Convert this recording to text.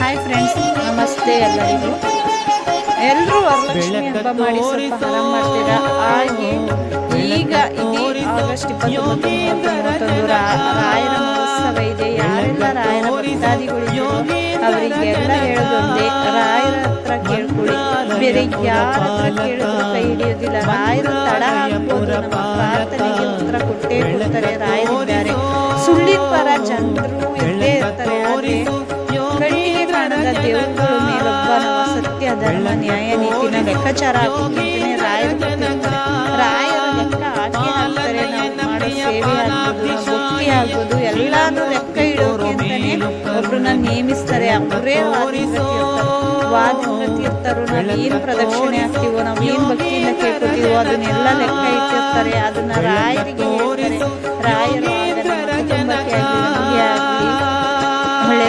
Hi friends, ನಮಸ್ತೆ ಎಲ್ಲರಿಗೂ. ಎಲ್ಲರೂ ವರಲಕ್ಷ್ಮಿ ಹಬ್ಬ ಮಾಡಿ ಸ್ವಲ್ಪ ಆರಾಮ್ ಮಾಡ್ತೀರಾ? ಹಾಗೆ ಈಗ ಇಡೀ ಆಗಸ್ಟ್ 29 ರಾಯರ ಮಹೋತ್ಸವ ಇದೆ. ಯಾರೆಲ್ಲ ರಾಯರ ಭಕ್ತಾದಿಗಳಿದ್ರು ಅವರಿಗೆಲ್ಲ ಹೇಳೋದೊಂದೇ, ರಾಯರ ಹತ್ರ ಕೇಳ್ಕೊಳ್ಳಿ, ಬೇರೆ ಯಾರ ಹತ್ರ ಕೇಳಿದ್ರು ಕೈ ಹಿಡಿಯೋದಿಲ್ಲ. ರಾಯರು ತಡ ಆಗ್ಬೋದು, ನಮ್ಮ ಪ್ರಾರ್ಥನೆಗೆ ಉತ್ತರ ಕೊಟ್ಟೇ ಕೊಡ್ತಾರೆ. ರಾಯರಿದ್ದಾರೆ, ಸುಳ್ಳಿನ ಪರ ಜನರು ಇದ್ದೇ ಇರ್ತಾರೆ. ಆದರೆ ಕಣ್ಣಿಗೆ ಕಾಣದ ದೇವರುಗಳ ಮೇಲೊಬ್ಬ ನಮ್ಮ ಸತ್ಯ, ಧರ್ಮ, ನ್ಯಾಯ, ನೀತಿನ ಲೆಕ್ಕಾಚಾರ ಹಾಕೋಕ್ಕಿಂತಲೇ ರಾಯರು ರಾಯರ ಲೆಕ್ಕ ಹಾಕಿ ಹಾಕ್ತಾರೆ. ನಾವು ಮಾಡೋ ಸೇವೆ ಆಗ್ಬೋದು, ಭಕ್ತಿ ಆಗ್ಬೋದು, ಎಲ್ಲಾನು ಲೆಕ್ಕ ಇಡೋಕೆ ಅಂತಾನೆ ಒಬ್ರನ್ನ ನೇಮಿಸ್ತಾರೆ. ಅವರೇ ವಾದಿಂದ್ರ ತೀರ್ಥರು. ನಾವು ಏನು ಪ್ರದಕ್ಷಿಣೆ ಆಗ್ತೀವೋ, ನಾವು ಏನು ಭಕ್ತಿಯಿಂದ ಕೇಳ್ಕೊತೀವೋ ಅದನ್ನೆಲ್ಲ ಲೆಕ್ಕ ಇಟ್ಟಿರ್ತಾರೆ. ಅದನ್ನ ರಾಯರಿಗೆ ಹೇಳ್ತಾರೆ. ರಾಯರು ಆಗ ನಮ್ಮ ಕುಟುಂಬಕ್ಕೆ ಆಗಲಿ, ನಮಗೆ ಆಗಲಿ ಒಳ್ಳೆ